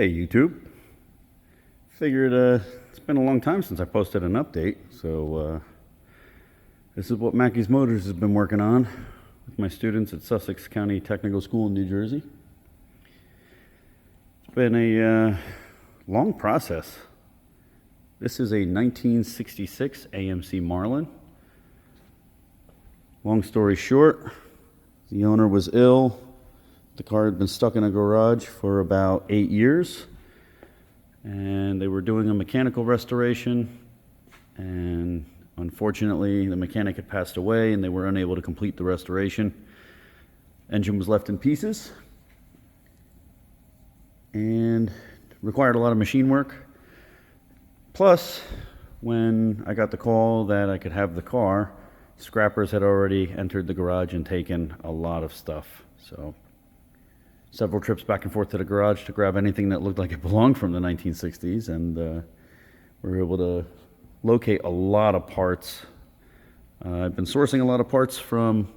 Hey YouTube, figured it's been a long time since I posted an update, so this is what Mackey's Motors has been working on with my students at Sussex County Technical School in New Jersey. It's been a long process. This is a 1966 AMC Marlin. Long story short, the owner was ill. The car had been stuck in a garage for about 8 years, and they were doing a mechanical restoration, and unfortunately the mechanic had passed away and they were unable to complete the restoration. Engine was left in pieces and required a lot of machine work. Plus, when I got the call that I could have the car, scrappers had already entered the garage and taken a lot of stuff. So several trips back and forth to the garage to grab anything that looked like it belonged from the 1960s, and we were able to locate a lot of parts. I've been sourcing a lot of parts from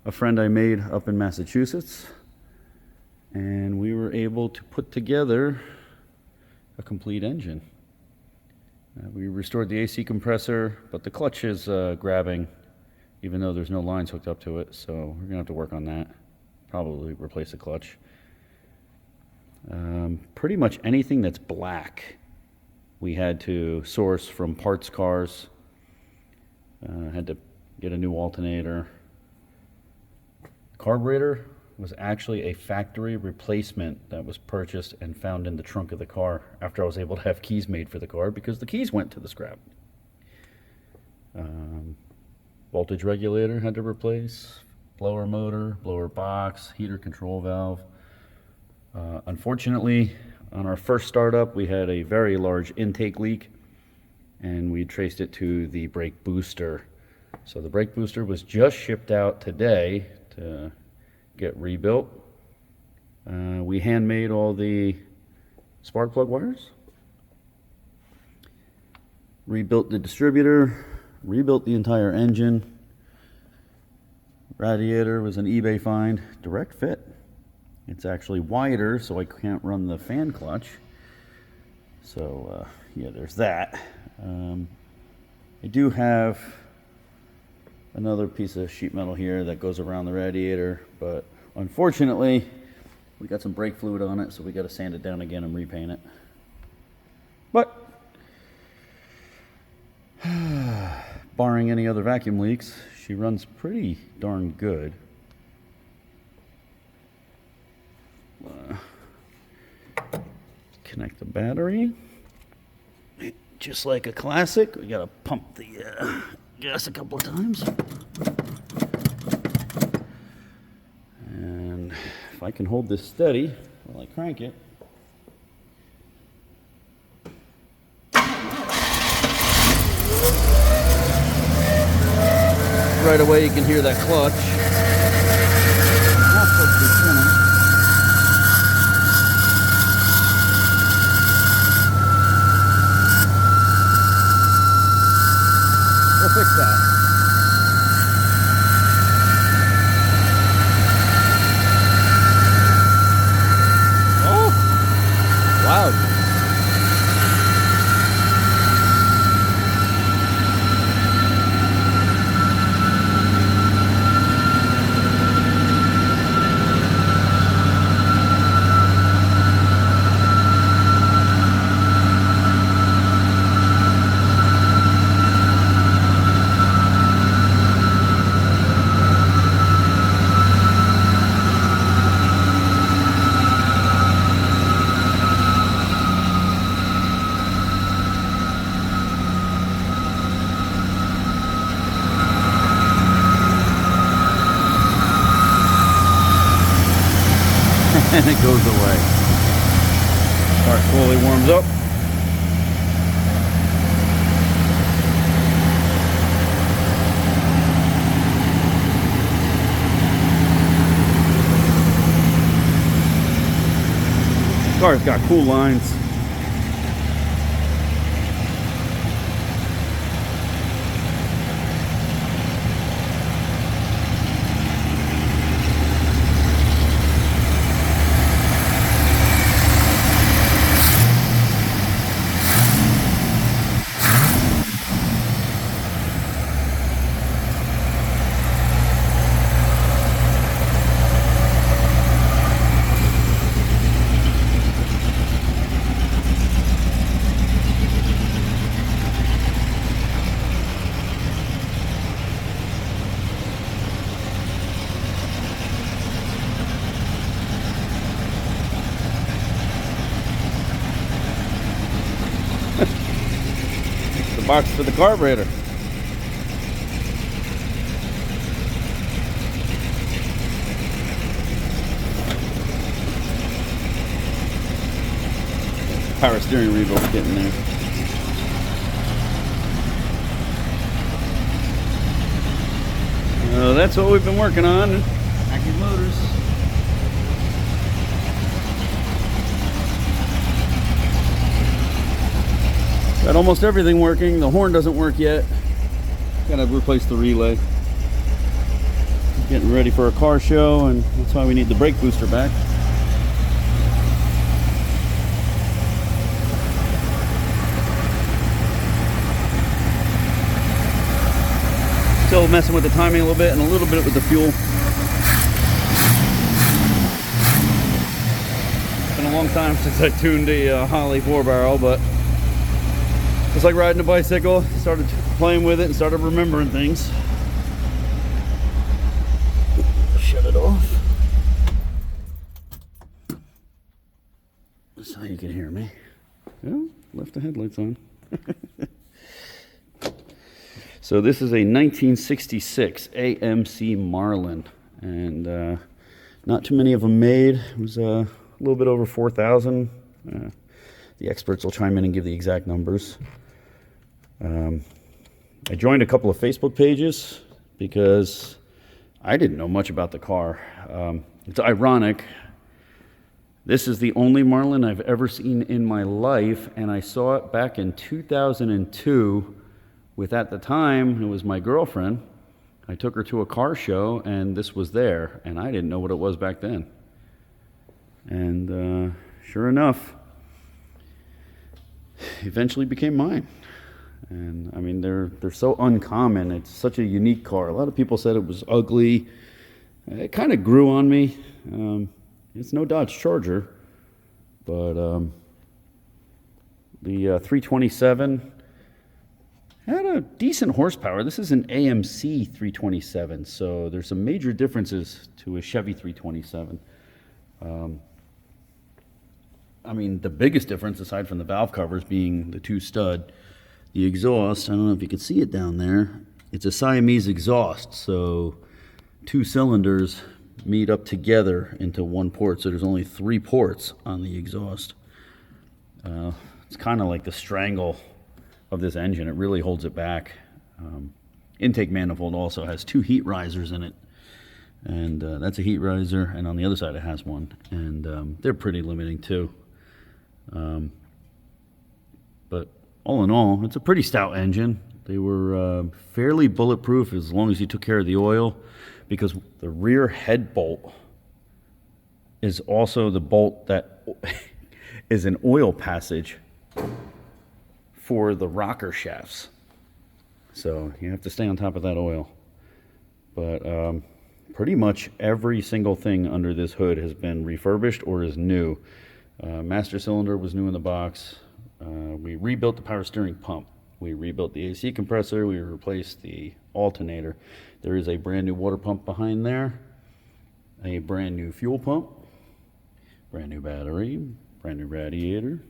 a friend I made up in Massachusetts, and we were able to put together a complete engine. We restored the AC compressor, but the clutch is grabbing, even though there's no lines hooked up to it, so we're gonna have to work on that. Probably replace the clutch. Pretty much anything that's black we had to source from parts cars. Had to get a new alternator. Carburetor was actually a factory replacement that was purchased and found in the trunk of the car after I was able to have keys made for the car because the keys went to the scrap. Voltage regulator had to replace. Blower motor, blower box, heater control valve. Unfortunately, on our first startup, we had a very large intake leak, and we traced it to the brake booster. So the brake booster was just shipped out today to get rebuilt. We handmade all the spark plug wires, rebuilt the distributor, rebuilt the entire engine. Radiator was an eBay find, direct fit. It's actually wider, so I can't run the fan clutch. So yeah, there's that. I do have another piece of sheet metal here that goes around the radiator, but unfortunately we got some brake fluid on it, so we got to sand it down again and repaint it. But barring any other vacuum leaks, she runs pretty darn good. Connect the battery. Just like a classic, we gotta pump the gas a couple of times. And if I can hold this steady while I crank it. Right away you can hear that clutch. Not supposed to be spinning. We'll fix that. Oh! Loud. And it goes away. Car slowly warms up. Car's got cool lines. box for the carburetor. Power steering rebuild's getting there. That's what we've been working on. Active motors. Got almost everything working. The horn doesn't work yet. Gotta replace the relay. Getting ready for a car show, and that's why we need the brake booster back. Still messing with the timing a little bit and a little bit with the fuel. It's been a long time since I tuned a Holley 4-barrel, but it's like riding a bicycle. Started playing with it and started remembering things. Shut it off. So you can hear me. Oh, left the headlights on. So this is a 1966 AMC Marlin, and not too many of them made. It was a little bit over 4,000. The experts will chime in and give the exact numbers. I joined a couple of Facebook pages because I didn't know much about the car. It's ironic. This is the only Marlin I've ever seen in my life, and I saw it back in 2002 with, at the time, it was my girlfriend. I took her to a car show, and this was there, and I didn't know what it was back then. And sure enough, eventually became mine. And I mean, they're so uncommon. It's such a unique car. A lot of people said it was ugly. It kind of grew on me. It's no Dodge Charger, but the 327 had a decent horsepower. This is an AMC 327, so there's some major differences to a Chevy 327. I mean, the biggest difference, aside from the valve covers being the two stud, the exhaust, I don't know if you can see it down there, it's a Siamese exhaust, so two cylinders meet up together into one port, so there's only 3 ports on the exhaust. It's kind of like the strangle of this engine. It really holds it back. Intake manifold also has 2 heat risers in it, and that's a heat riser, and on the other side it has one, and they're pretty limiting too. But all in all, it's a pretty stout engine. They were fairly bulletproof as long as you took care of the oil, because the rear head bolt is also the bolt that is an oil passage for the rocker shafts. So you have to stay on top of that oil. But pretty much every single thing under this hood has been refurbished or is new. Master cylinder was new in the box. We rebuilt the power steering pump. We rebuilt the AC compressor. We replaced the alternator. There is a brand new water pump behind there, a brand new fuel pump, brand new battery, brand new radiator,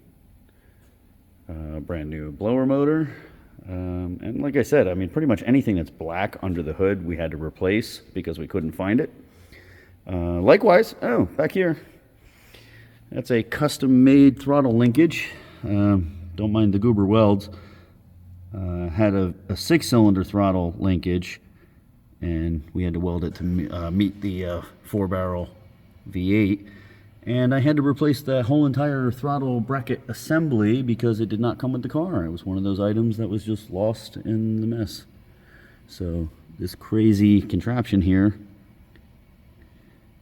brand new blower motor. And like I said, I mean, pretty much anything that's black under the hood we had to replace because we couldn't find it. Likewise, oh, back here, that's a custom-made throttle linkage. Don't mind the goober welds. Had a 6-cylinder throttle linkage, and we had to weld it to meet the 4-barrel V8. And I had to replace the whole entire throttle bracket assembly because it did not come with the car. It was one of those items that was just lost in the mess. So this crazy contraption here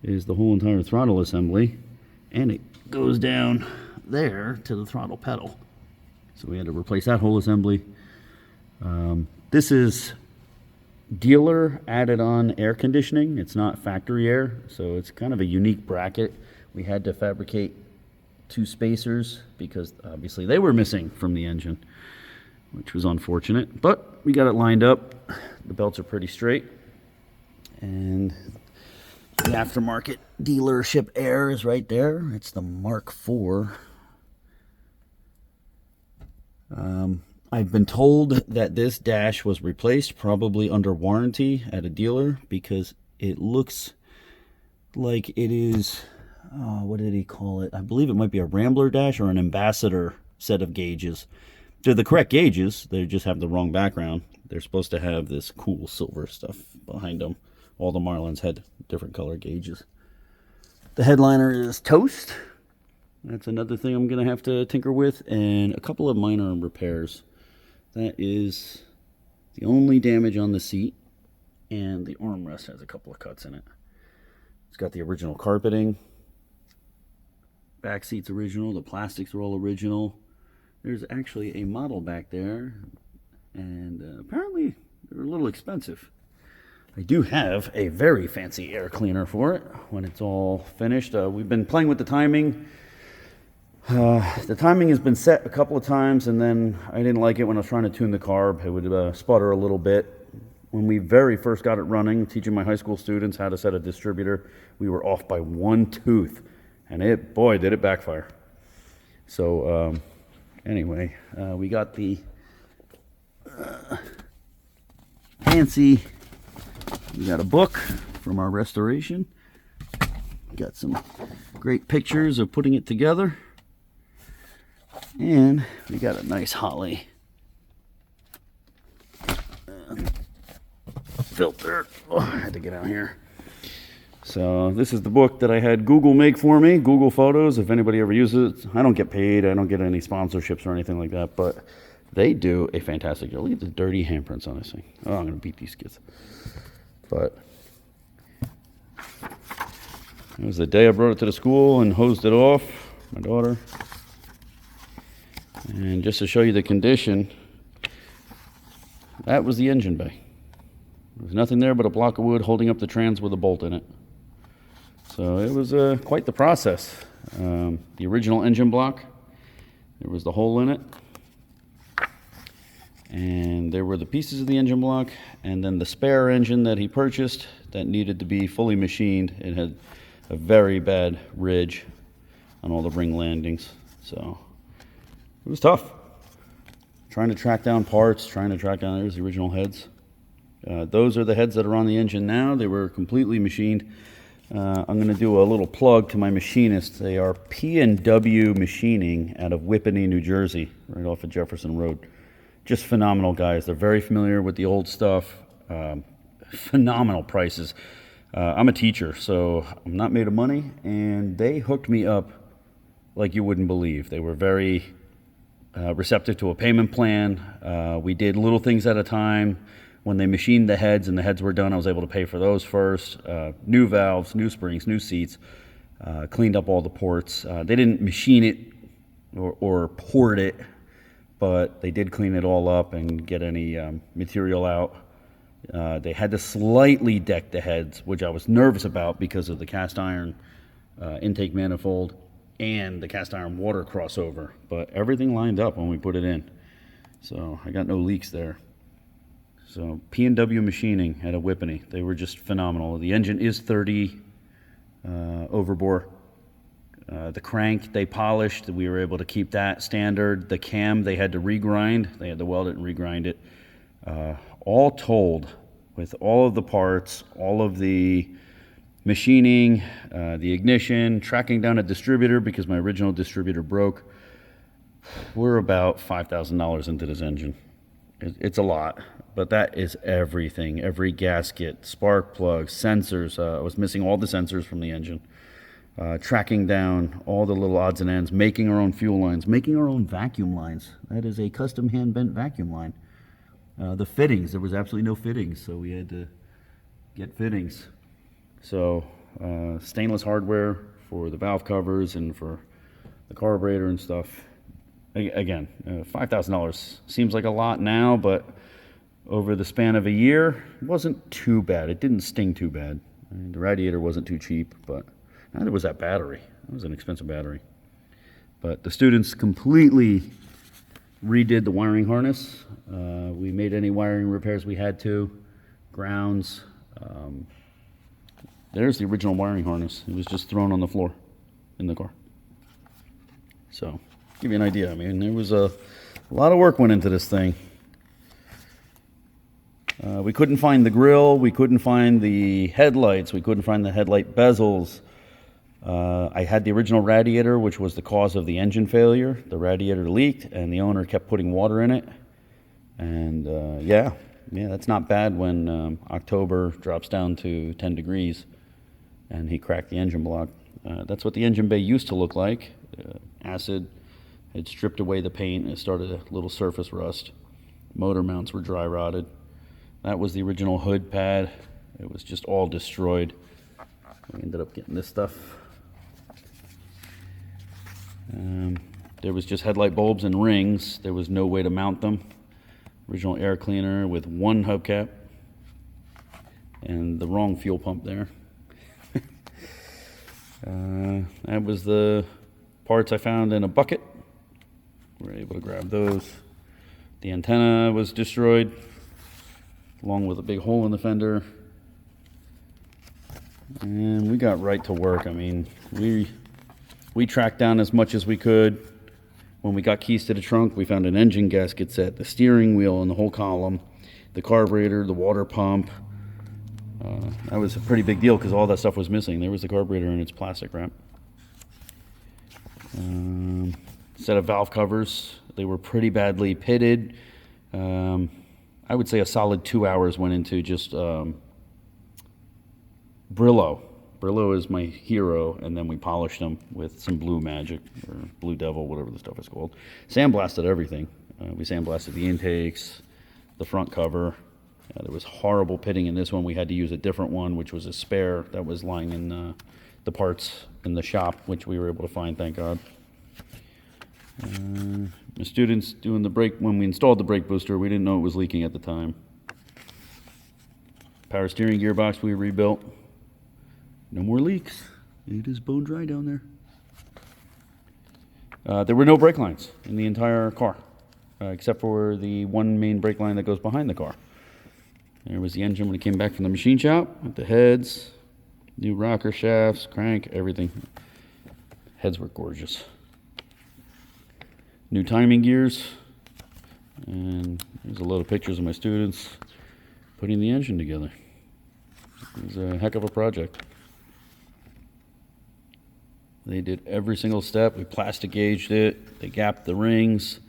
is the whole entire throttle assembly, and it goes down there to the throttle pedal. So we had to replace that whole assembly. This is dealer added on air conditioning. It's not factory air, so it's kind of a unique bracket. We had to fabricate 2 spacers because obviously they were missing from the engine, which was unfortunate, but we got it lined up. The belts are pretty straight, and the aftermarket dealership air is right there. It's the Mark IV. I've been told that this dash was replaced, probably under warranty at a dealer, because it looks like it is, what did he call it? I believe it might be a Rambler dash or an Ambassador set of gauges. They're the correct gauges, they just have the wrong background. They're supposed to have this cool silver stuff behind them. All the Marlins had different color gauges. The headliner is toast. That's another thing I'm going to have to tinker with, and a couple of minor repairs. That is the only damage on the seat, and the armrest has a couple of cuts in it. It's got the original carpeting. Back seat's original. The plastics are all original. There's actually a model back there, and apparently they're a little expensive. I do have a very fancy air cleaner for it when it's all finished. We've been playing with the timing. The timing has been set a couple of times, and then I didn't like it when I was trying to tune the carb. It would sputter a little bit. When we very first got it running, teaching my high school students how to set a distributor, we were off by one tooth, and it, boy, did it backfire. So anyway, we got the fancy, we got a book from our restoration. Got some great pictures of putting it together. And we got a nice Holly filter. Oh, I had to get out here. So this is the book that I had Google make for me, Google Photos. If anybody ever uses it, I don't get paid. I don't get any sponsorships or anything like that, but they do a fantastic job. Look at the dirty handprints on this thing. Oh, I'm going to beat these kids. But it was the day I brought it to the school and hosed it off, my daughter. And just to show you the condition, that was the engine bay. There was nothing there but a block of wood holding up the trans with a bolt in it. So it was quite the process. The original engine block, there was the hole in it. And there were the pieces of the engine block, and then the spare engine that he purchased that needed to be fully machined. It had a very bad ridge on all the ring landings. So it was tough. Trying to track down parts, there's the original heads. Those are the heads that are on the engine now. They were completely machined. I'm going to do a little plug to my machinists. They are P&W Machining out of Whippany, New Jersey, right off of Jefferson Road. Just phenomenal guys. They're very familiar with the old stuff. Phenomenal prices. I'm a teacher, so I'm not made of money, and they hooked me up like you wouldn't believe. They were very receptive to a payment plan. We did little things at a time. When they machined the heads and the heads were done, I was able to pay for those first. New valves, new springs, new seats, cleaned up all the ports. They didn't machine it or port it, but they did clean it all up and get any material out. They had to slightly deck the heads, which I was nervous about because of the cast iron intake manifold and the cast iron water crossover, but everything lined up when we put it in. So I got no leaks there. So P&W Machining out of Whippany, they were just phenomenal. The engine is 30 overbore. The crank they polished, we were able to keep that standard. The cam they had to regrind, they had to weld it and regrind it. All told, with all of the parts, all of the machining, the ignition, tracking down a distributor because my original distributor broke, we're about $5,000 into this engine. It's a lot, but that is everything. Every gasket, spark plug, sensors. I was missing all the sensors from the engine. Tracking down all the little odds and ends, making our own fuel lines, making our own vacuum lines. That is a custom hand-bent vacuum line. The fittings, there was absolutely no fittings, so we had to get fittings. So stainless hardware for the valve covers and for the carburetor and stuff. Again, $5,000 seems like a lot now, but over the span of a year, it wasn't too bad. It didn't sting too bad. I mean, the radiator wasn't too cheap, but neither was that battery. It was an expensive battery. But the students completely redid the wiring harness. We made any wiring repairs we had to, grounds. There's the original wiring harness. It was just thrown on the floor in the car. So, give you an idea. I mean, there was a A lot of work went into this thing. We couldn't find the grill, we couldn't find the headlights, we couldn't find the headlight bezels. I had the original radiator, which was the cause of the engine failure. The radiator leaked, and the owner kept putting water in it. And yeah, that's not bad when October drops down to 10 degrees, and he cracked the engine block. That's what the engine bay used to look like. Acid had stripped away the paint, and it started a little surface rust. Motor mounts were dry rotted. That was the original hood pad. It was just all destroyed. We ended up getting this stuff. There was just headlight bulbs and rings. There was no way to mount them. Original air cleaner with one hubcap and the wrong fuel pump there. That was the parts I found in a bucket. We were able to grab those. The antenna was destroyed, along with a big hole in the fender. And we got right to work. I mean, we tracked down as much as we could. When we got keys to the trunk, we found an engine gasket set, the steering wheel and the whole column, the carburetor, the water pump. That was a pretty big deal because all that stuff was missing. There was the carburetor in its plastic wrap. Set of valve covers. They were pretty badly pitted. I would say a solid 2 hours went into just Brillo. Brillo is my hero, and then we polished them with some Blue Magic, or Blue Devil, whatever the stuff is called. Sandblasted everything. We sandblasted the intakes, the front cover. There was horrible pitting in this one. We had to use a different one, which was a spare that was lying in the parts in the shop, which we were able to find, thank God. The students doing the brake, when we installed the brake booster, we didn't know it was leaking at the time. Power steering gearbox we rebuilt. No more leaks. It is bone dry down there. There were no brake lines in the entire car, except for the one main brake line that goes behind the car. There was the engine when it came back from the machine shop, with the heads, new rocker shafts, crank, everything. Heads were gorgeous. New timing gears, and there's a load of pictures of my students putting the engine together. It was a heck of a project. They did every single step. We plastic gauged it. They gapped the rings.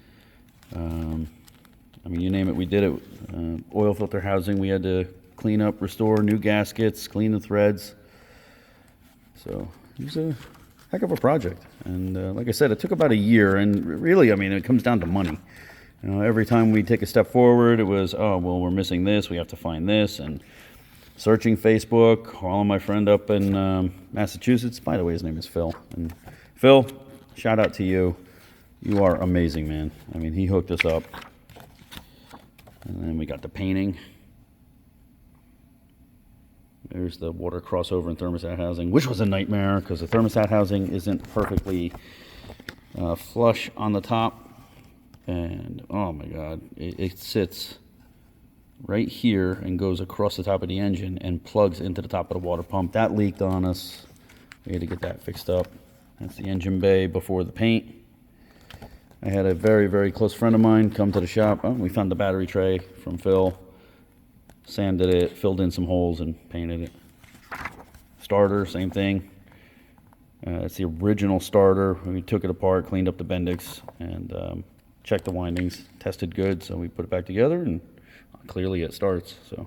I mean, you name it, we did it. Oil filter housing, we had to clean up, restore, new gaskets, clean the threads. So it was a heck of a project. And like I said, it took about a year. And really, I mean, it comes down to money. You know, every time we take a step forward, it was, oh, well, we're missing this. We have to find this. And searching Facebook, calling my friend up in Massachusetts. By the way, his name is Phil. And Phil, shout out to you. You are amazing, man. I mean, he hooked us up. And then we got the painting. There's the water crossover and thermostat housing, which was a nightmare because the thermostat housing isn't perfectly flush on the top. And, oh my God, it sits right here and goes across the top of the engine and plugs into the top of the water pump. That leaked on us. We had to get that fixed up. That's the engine bay before the paint. I had a very, very close friend of mine come to the shop. Oh, we found the battery tray from Phil. Sanded it, filled in some holes, and painted it. Starter, same thing. It's the original starter. We took it apart, cleaned up the Bendix, and checked the windings. Tested good, so we put it back together, and clearly it starts. So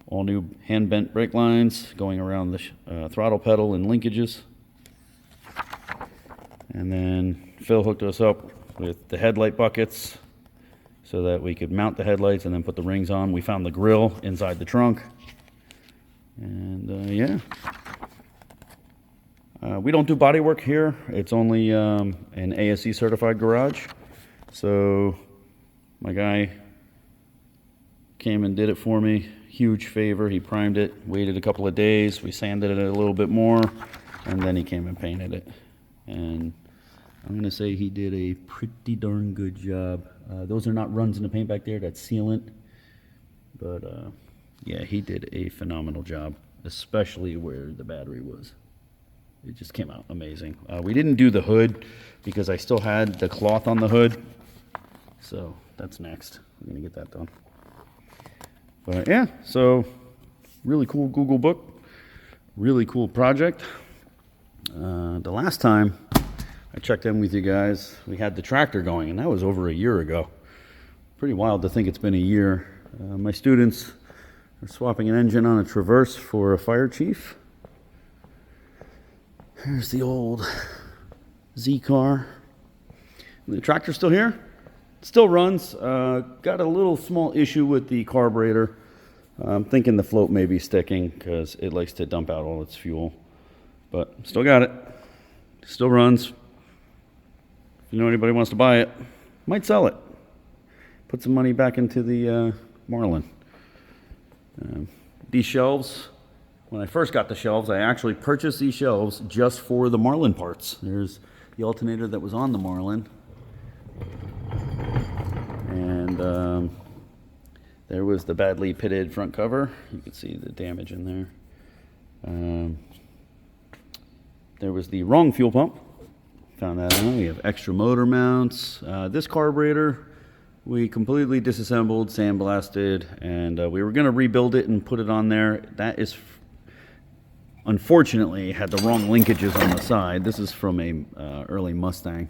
all new hand bent brake lines going around the throttle pedal and linkages. And then Phil hooked us up with the headlight buckets so that we could mount the headlights and then put the rings on. We found the grill inside the trunk. And yeah. We don't do body work here. It's only an ASE certified garage. So my guy came and did it for me. Huge favor. He primed it, waited a couple of days. We sanded it a little bit more, and then he came and painted it. And I'm going to say he did a pretty darn good job. Those are not runs in the paint back there. That's sealant. But yeah, he did a phenomenal job, especially where the battery was. It just came out amazing. We didn't do the hood because I still had the cloth on the hood. So that's next. We're going to get that done. But yeah, so really cool Google book. Really cool project. The last time I checked in with you guys, we had the tractor going, and that was over a year ago. Pretty wild to think it's been a year. My students are swapping an engine on a Traverse for a fire chief. Here's the old Z car. The tractor's still here. It still runs. Got a little small issue with the carburetor. I'm thinking the float may be sticking because it likes to dump out all its fuel. But still got it. Still runs. If you know anybody wants to buy it, might sell it. Put some money back into the Marlin. These shelves, when I first got the shelves, I actually purchased these shelves just for the Marlin parts. There's the alternator that was on the Marlin. And there was the badly pitted front cover. You can see the damage in there. There was the wrong fuel pump. Found that out. We have extra motor mounts. This carburetor we completely disassembled, sandblasted, and we were going to rebuild it and put it on there. That is, unfortunately, had the wrong linkages on the side. This is from a early Mustang.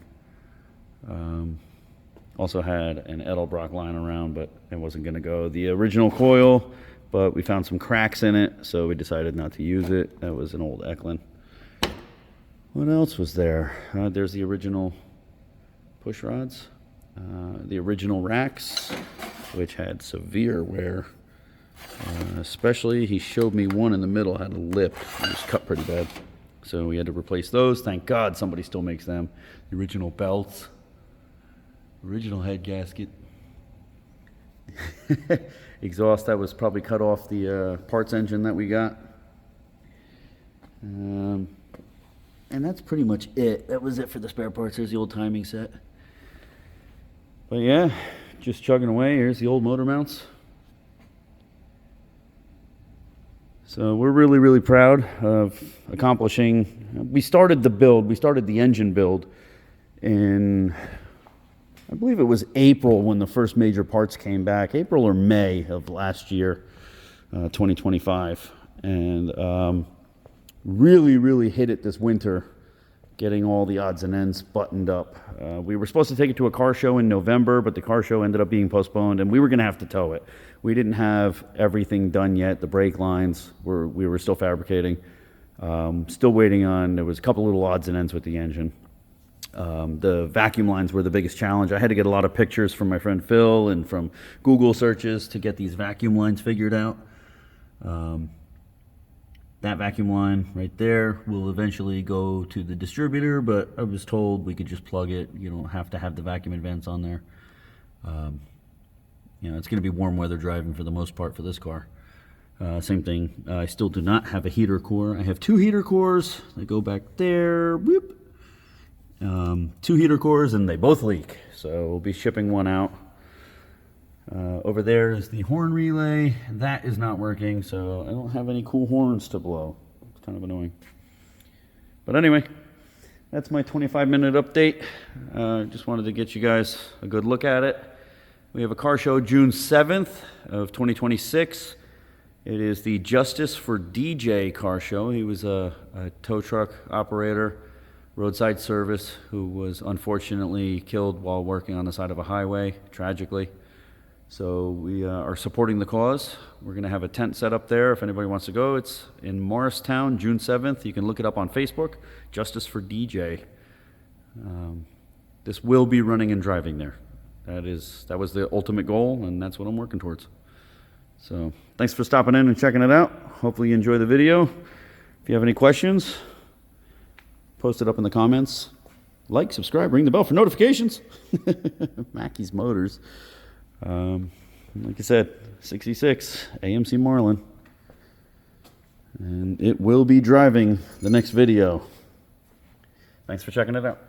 Also had an Edelbrock line around, but it wasn't going to go. The original coil, but we found some cracks in it, so we decided not to use it. That was an old Eklund. What else was there? There's the original push rods. The original racks, which had severe wear. Especially, he showed me one in the middle had a lip. It was cut pretty bad. So we had to replace those. Thank God somebody still makes them. The original belts. Original head gasket. Exhaust that was probably cut off the parts engine that we got. And that's pretty much it. That was it for the spare parts. There's the old timing set. But yeah, just chugging away. Here's the old motor mounts. So we're really, really proud of accomplishing. We started the build. We started the engine build in, I believe it was April when the first major parts came back. April or May of last year, 2025. And really, really hit it this winter, getting all the odds and ends buttoned up. We were supposed to take it to a car show in November, but the car show ended up being postponed, and we were going to have to tow it. We didn't have everything done yet. The brake lines, we were still fabricating. Still waiting on, there was a couple little odds and ends with the engine. The vacuum lines were the biggest challenge. I had to get a lot of pictures from my friend Phil and from Google searches to get these vacuum lines figured out. That vacuum line right there will eventually go to the distributor, but I was told we could just plug it. You don't have to have the vacuum advance on there. You know, it's going to be warm weather driving for the most part for this car. Same thing, I still do not have a heater core. I have two heater cores. They go back there. Whoop. Two heater cores, and they both leak. So we'll be shipping one out. Over there is the horn relay. That is not working, so I don't have any cool horns to blow. It's kind of annoying. But anyway, that's my 25-minute update. Just wanted to get you guys a good look at it. We have a car show June 7th of 2026. It is the Justice for DJ car show. He was a tow truck operator, roadside service, who was unfortunately killed while working on the side of a highway, tragically. So we are supporting the cause. We're going to have a tent set up there if anybody wants to go. It's in Morristown, June 7th. You can look it up on Facebook, Justice for DJ. This will be running and driving there. That was the ultimate goal, and that's what I'm working towards. So thanks for stopping in and checking it out. Hopefully you enjoy the video. If you have any questions, post it up in the comments. Like, subscribe, ring the bell for notifications. Mackey's Motors. Like I said, 66 AMC Marlin. And it will be driving the next video. Thanks for checking it out.